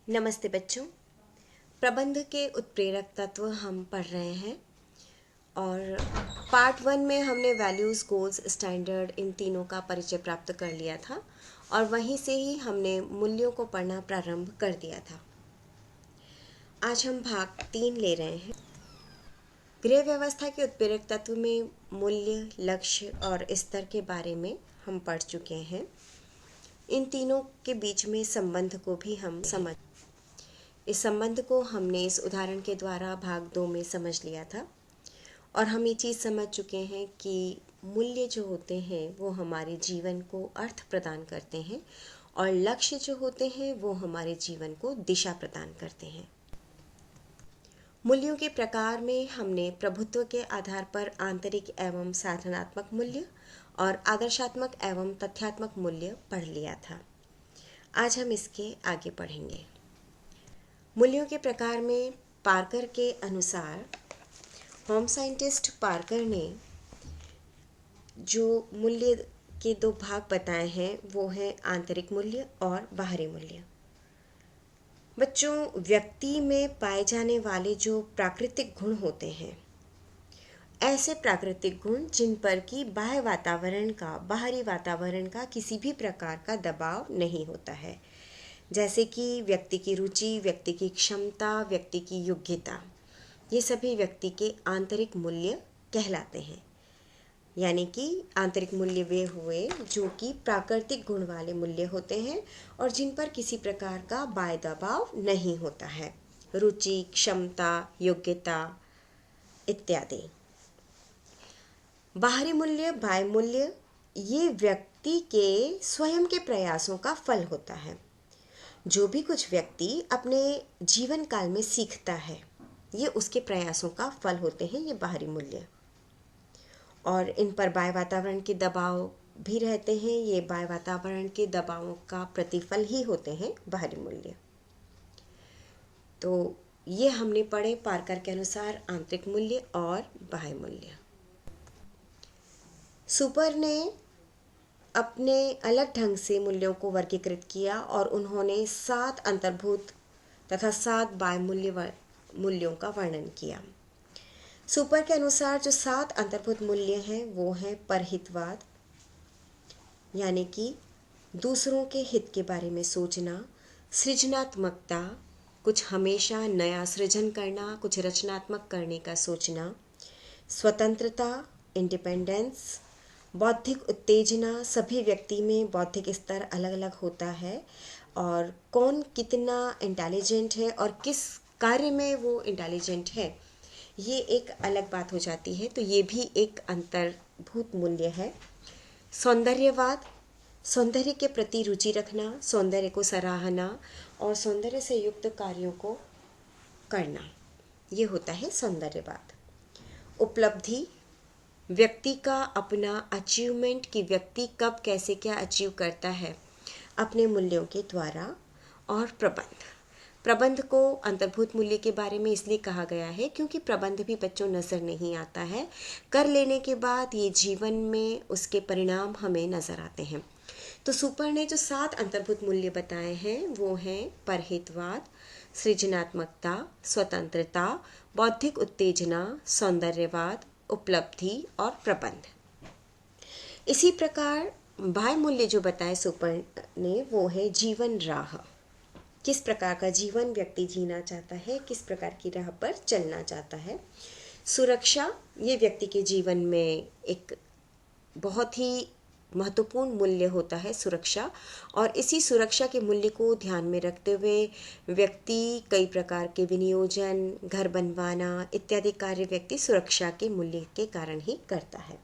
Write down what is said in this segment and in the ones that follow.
नमस्ते बच्चों। प्रबंध के उत्प्रेरक तत्व हम पढ़ रहे हैं और पार्ट 1 में हमने वैल्यूज़, गोल्स, स्टैंडर्ड इन तीनों का परिचय प्राप्त कर लिया था और वहीं से ही हमने मूल्यों को पढ़ना प्रारंभ कर दिया था। आज हम भाग 3 ले रहे हैं। गृह व्यवस्था के उत्प्रेरक तत्व में मूल्य, लक्ष्य और स्तर के बारे में हम पढ़ चुके हैं। इन तीनों के बीच में संबंध को भी हम समझ इस संबंध को हमने इस उदाहरण के द्वारा भाग 2 में समझ लिया था और हम ये चीज़ समझ चुके हैं कि मूल्य जो होते हैं वो हमारे जीवन को अर्थ प्रदान करते हैं और लक्ष्य जो होते हैं वो हमारे जीवन को दिशा प्रदान करते हैं। मूल्यों के प्रकार में हमने प्रभुत्व के आधार पर आंतरिक एवं साधनात्मक मूल्य और आदर्शात्मक एवं तथ्यात्मक मूल्य पढ़ लिया था। आज हम इसके आगे पढ़ेंगे। मूल्यों के प्रकार में पार्कर के अनुसार होम साइंटिस्ट पार्कर ने जो मूल्य के दो भाग बताए हैं वो हैं आंतरिक मूल्य और बाहरी मूल्य। बच्चों, व्यक्ति में पाए जाने वाले जो प्राकृतिक गुण होते हैं, ऐसे प्राकृतिक गुण जिन पर कि बाहरी वातावरण का किसी भी प्रकार का दबाव नहीं होता है, जैसे कि व्यक्ति की रुचि, व्यक्ति की क्षमता, व्यक्ति की योग्यता, ये सभी व्यक्ति के आंतरिक मूल्य कहलाते हैं। यानी कि आंतरिक मूल्य वे हुए जो कि प्राकृतिक गुण वाले मूल्य होते हैं और जिन पर किसी प्रकार का बाह्य दबाव नहीं होता है, रुचि, क्षमता, योग्यता इत्यादि। बाहरी मूल्य, बाह्य मूल्य, ये व्यक्ति के स्वयं के प्रयासों का फल होता है। जो भी कुछ व्यक्ति अपने जीवन काल में सीखता है, ये उसके प्रयासों का फल होते हैं, ये बाहरी मूल्य। और इन पर बाह्य वातावरण के दबाव भी रहते हैं, ये बाह्य वातावरण के दबावों का प्रतिफल ही होते हैं बाहरी मूल्य। तो ये हमने पढ़े पार्कर के अनुसार आंतरिक मूल्य और बाह्य मूल्य। सुपर ने अपने अलग ढंग से मूल्यों को वर्गीकृत किया और उन्होंने 7 अंतर्भूत तथा 7 बाह्य मूल्यों का वर्णन किया। सुपर के अनुसार जो 7 अंतर्भूत मूल्य हैं वो हैं परहितवाद, यानी कि दूसरों के हित के बारे में सोचना, सृजनात्मकता, कुछ हमेशा नया सृजन करना, कुछ रचनात्मक करने का सोचना, स्वतंत्रता, इंडिपेंडेंस, बौद्धिक उत्तेजना, सभी व्यक्ति में बौद्धिक स्तर अलग अलग होता है और कौन कितना इंटेलिजेंट है और किस कार्य में वो इंटेलिजेंट है, ये एक अलग बात हो जाती है। तो ये भी एक अंतर्भूत मूल्य है। सौंदर्यवाद, सौंदर्य के प्रति रुचि रखना, सौंदर्य को सराहना और सौंदर्य से युक्त कार्यों को करना, ये होता है सौंदर्यवाद। उपलब्धि, व्यक्ति का अपना अचीवमेंट कि व्यक्ति कब कैसे क्या अचीव करता है अपने मूल्यों के द्वारा। और प्रबंध को अंतर्भूत मूल्य के बारे में इसलिए कहा गया है क्योंकि प्रबंध भी बच्चों नज़र नहीं आता है, कर लेने के बाद ये जीवन में उसके परिणाम हमें नज़र आते हैं। तो सुपर ने जो 7 अंतर्भूत मूल्य बताए हैं वो हैं परहितवाद, सृजनात्मकता, स्वतंत्रता, बौद्धिक उत्तेजना, सौंदर्यवाद, उपलब्धि और प्रबंध। इसी प्रकार बाह्य मूल्य जो बताए सुपर ने वो है जीवन राह, किस प्रकार का जीवन व्यक्ति जीना चाहता है, किस प्रकार की राह पर चलना चाहता है। सुरक्षा, ये व्यक्ति के जीवन में एक बहुत ही महत्वपूर्ण मूल्य होता है सुरक्षा, और इसी सुरक्षा के मूल्य को ध्यान में रखते हुए व्यक्ति कई प्रकार के विनियोजन, घर बनवाना इत्यादि कार्य व्यक्ति सुरक्षा के मूल्य के कारण ही करता है।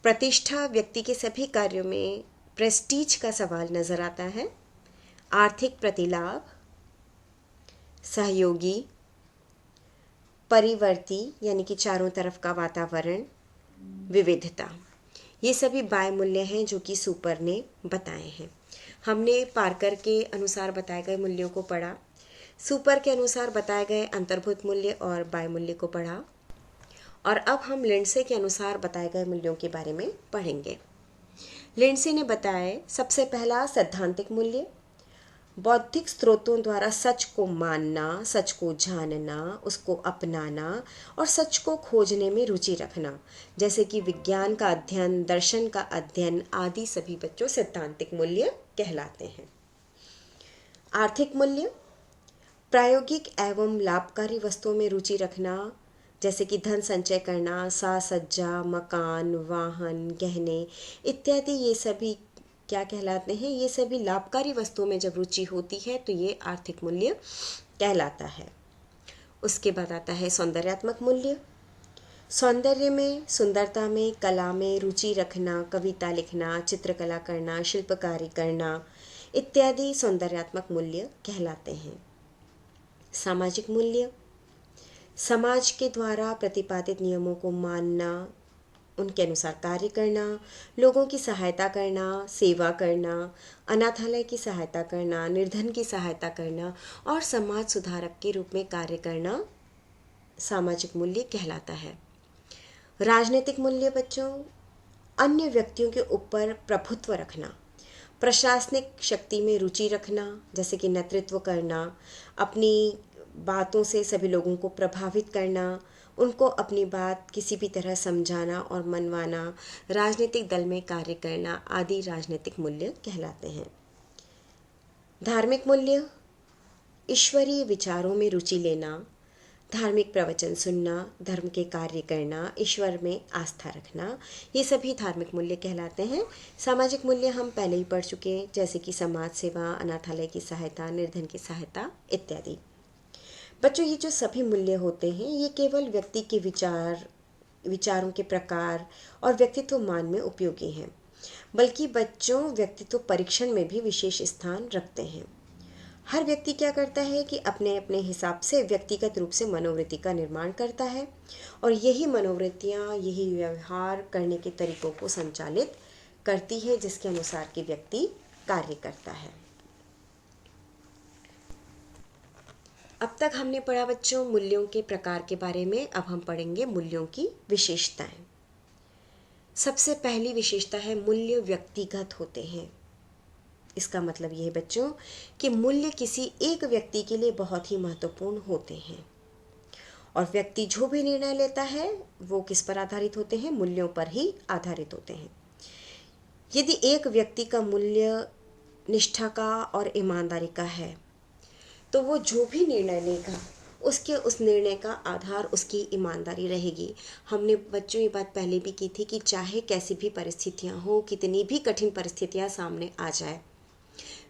प्रतिष्ठा, व्यक्ति के सभी कार्यों में प्रेस्टीज का सवाल नजर आता है। आर्थिक प्रतिलाभ, सहयोगी, परिवर्ती यानी कि चारों तरफ का वातावरण, विविधता, ये सभी बाह्य मूल्य हैं जो कि सुपर ने बताए हैं। हमने पार्कर के अनुसार बताए गए मूल्यों को पढ़ा, सुपर के अनुसार बताए गए अंतर्भूत मूल्य और बाह्य मूल्य को पढ़ा, और अब हम लिंडसे के अनुसार बताए गए मूल्यों के बारे में पढ़ेंगे। लिंडसे ने बताया सबसे पहला सैद्धांतिक मूल्य, बौद्धिक स्रोतों द्वारा सच को मानना, सच को जानना, उसको अपनाना और सच को खोजने में रुचि रखना, जैसे कि विज्ञान का अध्ययन, दर्शन का अध्ययन आदि सभी बच्चों सैद्धांतिक मूल्य कहलाते हैं। आर्थिक मूल्य प्रायोगिक एवं लाभकारी वस्तुओं में रुचि रखना, जैसे कि धन संचय करना, साज सज्जा, मकान, वाहन, गहने इत्यादि, ये सभी क्या कहलाते हैं? ये सभी लाभकारी वस्तुओं में जब रुचि होती है तो ये आर्थिक मूल्य कहलाता है। उसके बाद आता है सौंदर्यात्मक मूल्य। सौंदर्य में, सुंदरता में, कला में रुचि रखना, कविता लिखना, चित्रकला करना, शिल्पकारी करना इत्यादि सौंदर्यात्मक मूल्य कहलाते हैं। सामाजिक मूल्य समाज के द्वारा प्रतिपादित नियमों को मानना, उनके अनुसार कार्य करना, लोगों की सहायता करना, सेवा करना, अनाथालय की सहायता करना, निर्धन की सहायता करना और समाज सुधारक के रूप में कार्य करना सामाजिक मूल्य कहलाता है। राजनीतिक मूल्य बच्चों अन्य व्यक्तियों के ऊपर प्रभुत्व रखना, प्रशासनिक शक्ति में रुचि रखना, जैसे कि नेतृत्व करना, अपनी बातों से सभी लोगों को प्रभावित करना, उनको अपनी बात किसी भी तरह समझाना और मनवाना, राजनीतिक दल में कार्य करना आदि राजनीतिक मूल्य कहलाते हैं। धार्मिक मूल्य ईश्वरीय विचारों में रुचि लेना, धार्मिक प्रवचन सुनना, धर्म के कार्य करना, ईश्वर में आस्था रखना, ये सभी धार्मिक मूल्य कहलाते हैं। सामाजिक मूल्य हम पहले ही पढ़ चुके हैं, जैसे कि समाज सेवा, अनाथालय की सहायता, निर्धन की सहायता इत्यादि। बच्चों ये जो सभी मूल्य होते हैं ये केवल व्यक्ति के विचारों के प्रकार और व्यक्तित्व मान में उपयोगी हैं, बल्कि बच्चों व्यक्तित्व परीक्षण में भी विशेष स्थान रखते हैं। हर व्यक्ति क्या करता है कि अपने अपने हिसाब से व्यक्तिगत रूप से मनोवृत्ति का निर्माण करता है और यही मनोवृत्तियाँ, यही व्यवहार करने के तरीकों को संचालित करती है जिसके अनुसार कि व्यक्ति कार्य करता है। अब तक हमने पढ़ा बच्चों मूल्यों के प्रकार के बारे में। अब हम पढ़ेंगे मूल्यों की विशेषताएं। सबसे पहली विशेषता है मूल्य व्यक्तिगत होते हैं। इसका मतलब ये है बच्चों कि मूल्य किसी एक व्यक्ति के लिए बहुत ही महत्वपूर्ण होते हैं और व्यक्ति जो भी निर्णय लेता है वो किस पर आधारित होते हैं? मूल्यों पर ही आधारित होते हैं। यदि एक व्यक्ति का मूल्य निष्ठा का और ईमानदारी का है तो वो जो भी निर्णय लेगा उसके उस निर्णय का आधार उसकी ईमानदारी रहेगी। हमने बच्चों ये बात पहले भी की थी कि चाहे कैसी भी परिस्थितियां हो, कितनी भी कठिन परिस्थितियां सामने आ जाए,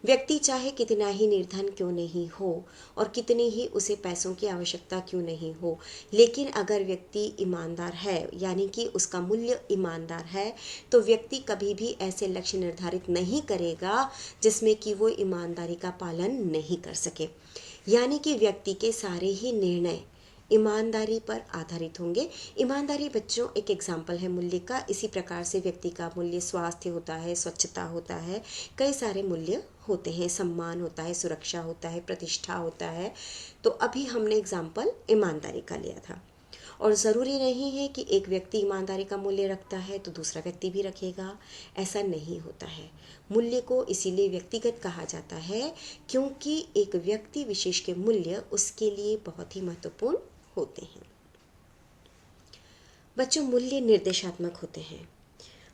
व्यक्ति चाहे कितना ही निर्धन क्यों नहीं हो और कितनी ही उसे पैसों की आवश्यकता क्यों नहीं हो, लेकिन अगर व्यक्ति ईमानदार है यानी कि उसका मूल्य ईमानदार है तो व्यक्ति कभी भी ऐसे लक्ष्य निर्धारित नहीं करेगा जिसमें कि वो ईमानदारी का पालन नहीं कर सके। यानी कि व्यक्ति के सारे ही निर्णय ईमानदारी पर आधारित होंगे। ईमानदारी बच्चों एक एग्जाम्पल है मूल्य का। इसी प्रकार से व्यक्ति का मूल्य स्वास्थ्य होता है, स्वच्छता होता है, कई सारे मूल्य होते हैं, सम्मान होता है, सुरक्षा होता है, प्रतिष्ठा होता है। तो अभी हमने एग्जाम्पल ईमानदारी का लिया था। और ज़रूरी नहीं है कि एक व्यक्ति ईमानदारी का मूल्य रखता है तो दूसरा व्यक्ति भी रखेगा, ऐसा नहीं होता है। मूल्य को इसीलिए व्यक्तिगत कहा जाता है क्योंकि एक व्यक्ति विशेष के मूल्य उसके लिए बहुत ही महत्वपूर्ण होते हैं। बच्चों मूल्य निर्देशात्मक होते हैं।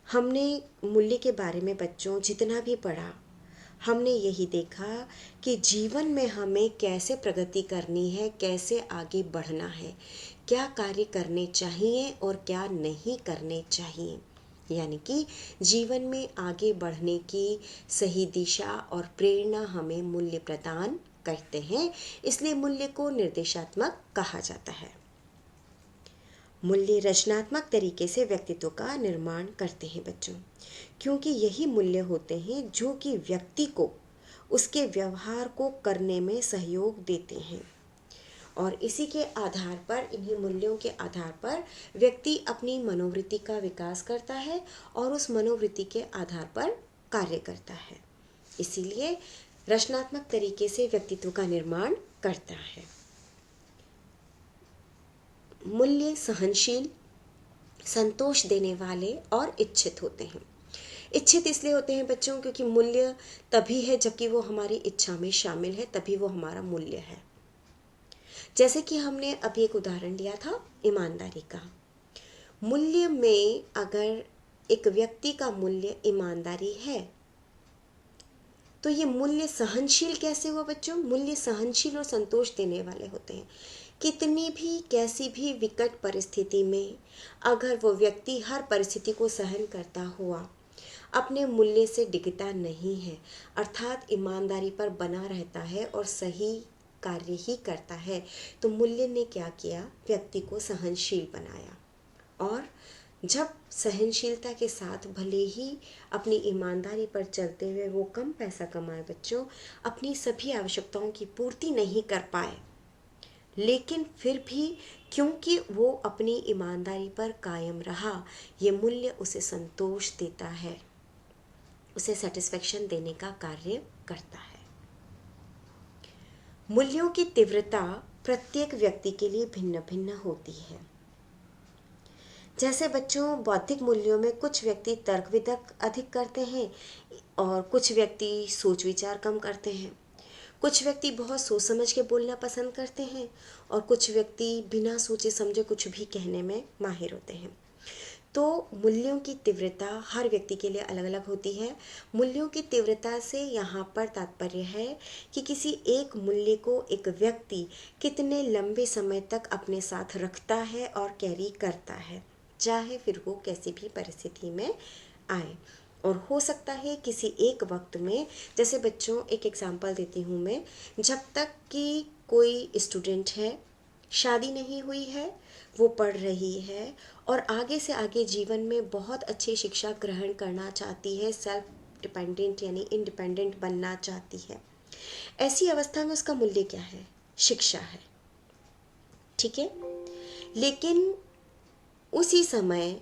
हमने मूल्य के बारे में बच्चों जितना भी पढ़ा, हमने यही देखा कि जीवन में हमें कैसे प्रगति करनी है, कैसे आगे बढ़ना है, क्या कार्य करने चाहिए और क्या नहीं करने चाहिए। यानी कि जीवन में आगे बढ़ने की सही दिशा और प्रेरणा हमें मूल्य प्रदान करते हैं, इसलिए मूल्य को निर्देशात्मक कहा जाता है। मूल्य रचनात्मक तरीके से व्यक्तित्व का निर्माण करते हैं बच्चों, क्योंकि यही मूल्य होते हैं जो कि व्यक्ति को उसके व्यवहार को करने में सहयोग देते हैं और इसी के आधार पर, इन्हीं मूल्यों के आधार पर व्यक्ति अपनी मनोवृत्ति का विकास करता है और उस मनोवृत्ति के आधार पर कार्य करता है। इसीलिए रचनात्मक तरीके से व्यक्तित्व का निर्माण करता है। मूल्य सहनशील, संतोष देने वाले और इच्छित होते हैं। इच्छित इसलिए होते हैं बच्चों क्योंकि मूल्य तभी है जबकि वो हमारी इच्छा में शामिल है, तभी वो हमारा मूल्य है। जैसे कि हमने अभी एक उदाहरण लिया था ईमानदारी का। मूल्य में अगर एक व्यक्ति का मूल्य ईमानदारी है तो ये मूल्य सहनशील कैसे हुआ बच्चों? मूल्य सहनशील और संतोष देने वाले होते हैं। कितनी भी कैसी भी विकट परिस्थिति में अगर वो व्यक्ति हर परिस्थिति को सहन करता हुआ अपने मूल्य से डिगता नहीं है, अर्थात ईमानदारी पर बना रहता है और सही कार्य ही करता है, तो मूल्य ने क्या किया? व्यक्ति को सहनशील बनाया। और जब सहनशीलता के साथ भले ही अपनी ईमानदारी पर चलते हुए वो कम पैसा कमाए बच्चों, अपनी सभी आवश्यकताओं की पूर्ति नहीं कर पाए, लेकिन फिर भी क्योंकि वो अपनी ईमानदारी पर कायम रहा, ये मूल्य उसे संतोष देता है, उसे सेटिस्फेक्शन देने का कार्य करता है। मूल्यों की तीव्रता प्रत्येक व्यक्ति के लिए भिन्न भिन्न होती है। जैसे बच्चों, बौद्धिक मूल्यों में कुछ व्यक्ति तर्क वितर्क अधिक करते हैं और कुछ व्यक्ति सोच विचार कम करते हैं। कुछ व्यक्ति बहुत सोच समझ के बोलना पसंद करते हैं और कुछ व्यक्ति बिना सोचे समझे कुछ भी कहने में माहिर होते हैं। तो मूल्यों की तीव्रता हर व्यक्ति के लिए अलग अलग होती है। मूल्यों की तीव्रता से यहाँ पर तात्पर्य है कि किसी एक मूल्य को एक व्यक्ति कितने लंबे समय तक अपने साथ रखता है और कैरी करता है, चाहे फिर वो कैसी भी परिस्थिति में आए। और हो सकता है किसी एक वक्त में, जैसे बच्चों एक एग्जांपल देती हूँ मैं, जब तक कि कोई स्टूडेंट है, शादी नहीं हुई है, वो पढ़ रही है और आगे से आगे जीवन में बहुत अच्छी शिक्षा ग्रहण करना चाहती है, सेल्फ डिपेंडेंट यानी इंडिपेंडेंट बनना चाहती है, ऐसी अवस्था में उसका मूल्य क्या है? शिक्षा है। ठीक है। लेकिन उसी समय,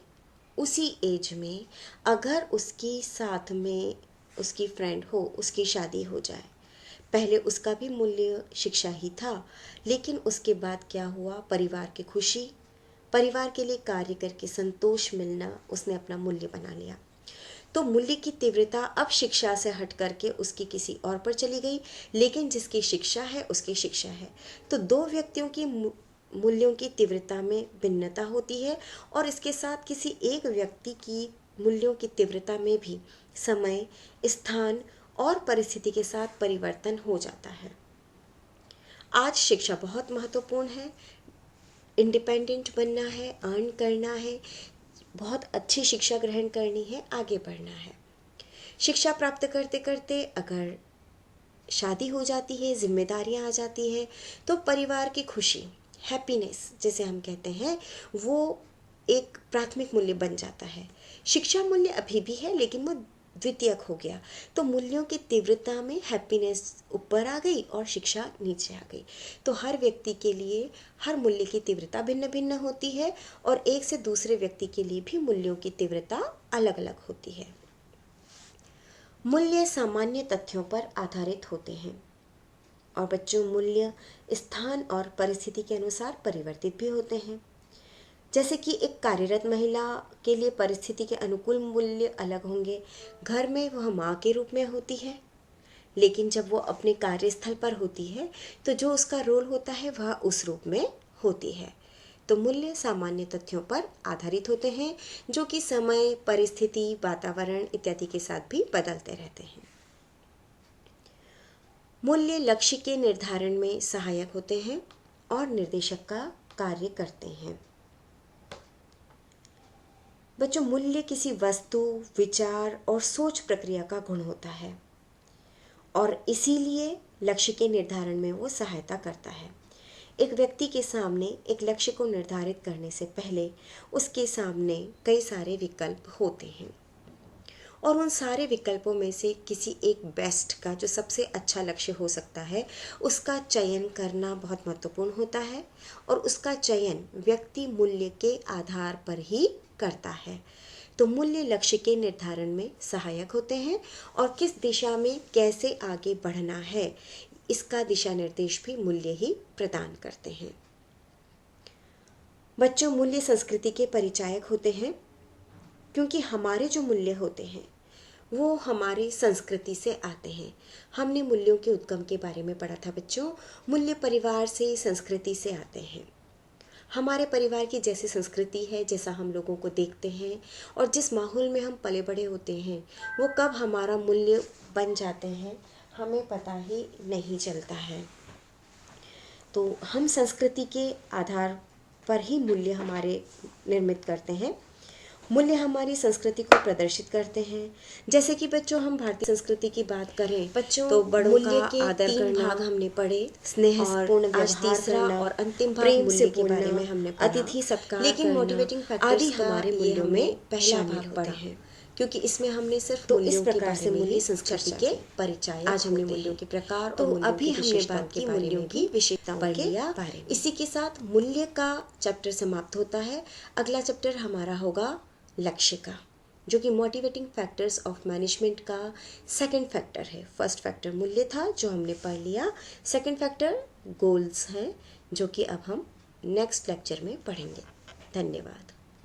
उसी एज में अगर उसकी साथ में उसकी फ्रेंड हो, उसकी शादी हो जाए, पहले उसका भी मूल्य शिक्षा ही था, लेकिन उसके बाद क्या हुआ? परिवार की खुशी, परिवार के लिए कार्य करके संतोष मिलना, उसने अपना मूल्य बना लिया। तो मूल्य की तीव्रता अब शिक्षा से हट करके उसकी किसी और पर चली गई, लेकिन जिसकी शिक्षा है उसकी शिक्षा है। तो दो व्यक्तियों की मूल्यों की तीव्रता में भिन्नता होती है और इसके साथ किसी एक व्यक्ति की मूल्यों की तीव्रता में भी समय, स्थान और परिस्थिति के साथ परिवर्तन हो जाता है। आज शिक्षा बहुत महत्वपूर्ण है। इंडिपेंडेंट बनना है, अर्न करना है, बहुत अच्छी शिक्षा ग्रहण करनी है, आगे बढ़ना है। शिक्षा प्राप्त करते करते अगर शादी हो जाती है, जिम्मेदारियां आ जाती है, तो परिवार की खुशी, हैप्पीनेस जिसे हम कहते हैं, वो एक प्राथमिक मूल्य बन जाता है। शिक्षा मूल्य अभी भी है लेकिन वो द्वितीयक हो गया। तो मूल्यों की तीव्रता में हैप्पीनेस ऊपर आ गई और शिक्षा नीचे आ गई। तो हर व्यक्ति के लिए हर मूल्य की तीव्रता भिन्न भिन्न होती है और एक से दूसरे व्यक्ति के लिए भी मूल्यों की तीव्रता अलग अलग होती है। मूल्य सामान्य तथ्यों पर आधारित होते हैं और बच्चों, मूल्य स्थान और परिस्थिति के अनुसार परिवर्तित भी होते हैं। जैसे कि एक कार्यरत महिला के लिए परिस्थिति के अनुकूल मूल्य अलग होंगे। घर में वह माँ के रूप में होती है, लेकिन जब वो अपने कार्यस्थल पर होती है तो जो उसका रोल होता है वह उस रूप में होती है। तो मूल्य सामान्य तथ्यों पर आधारित होते हैं जो कि समय, परिस्थिति, वातावरण इत्यादि के साथ भी बदलते रहते हैं। मूल्य लक्ष्य के निर्धारण में सहायक होते हैं और निर्देशक का कार्य करते हैं। बच्चों, मूल्य किसी वस्तु, विचार और सोच प्रक्रिया का गुण होता है और इसीलिए लक्ष्य के निर्धारण में वो सहायता करता है। एक व्यक्ति के सामने एक लक्ष्य को निर्धारित करने से पहले उसके सामने कई सारे विकल्प होते हैं और उन सारे विकल्पों में से किसी एक बेस्ट का, जो सबसे अच्छा लक्ष्य हो सकता है, उसका चयन करना बहुत महत्वपूर्ण होता है और उसका चयन व्यक्ति मूल्य के आधार पर ही करता है। तो मूल्य लक्ष्य के निर्धारण में सहायक होते हैं और किस दिशा में कैसे आगे बढ़ना है, इसका दिशा निर्देश भी मूल्य ही प्रदान करते हैं। बच्चों, मूल्य संस्कृति के परिचायक होते हैं क्योंकि हमारे जो मूल्य होते हैं वो हमारी संस्कृति से आते हैं। हमने मूल्यों के उद्गम के बारे में पढ़ा था बच्चों। मूल्य परिवार से, संस्कृति से आते हैं। हमारे परिवार की जैसी संस्कृति है, जैसा हम लोगों को देखते हैं और जिस माहौल में हम पले बड़े होते हैं, वो कब हमारा मूल्य बन जाते हैं हमें पता ही नहीं चलता है। तो हम संस्कृति के आधार पर ही मूल्य हमारे निर्मित करते हैं। मूल्य हमारी संस्कृति को प्रदर्शित करते हैं। जैसे कि बच्चों हम भारतीय संस्कृति की बात करें बच्चों, तो बड़ों का आदर करना, भाग हमने पढ़े, स्नेहपूर्ण व्यवहार करना, और अंतिम भाग मूल्य के बारे में हमने पढ़ा, अतिथि सत्कार, लेकिन मोटिवेटिंग फैक्टर्स हमारे मूल्यों में पहला भाग पढ़े हैं, क्योंकि इसमें हमने सिर्फ तो इस प्रकार से मूल्य संस्कृति के परिचय, आज हमने मूल्यों के प्रकार तो अभी हमने बात की मूल्यों की विशेषताओं के बारे में। इसी के साथ मूल्य का चैप्टर समाप्त होता है। अगला चैप्टर हमारा होगा लक्ष्य का, जो कि मोटिवेटिंग फैक्टर्स ऑफ मैनेजमेंट का सेकंड फैक्टर है। फर्स्ट फैक्टर मूल्य था जो हमने पढ़ लिया, सेकंड फैक्टर गोल्स हैं जो कि अब हम नेक्स्ट लेक्चर में पढ़ेंगे। धन्यवाद।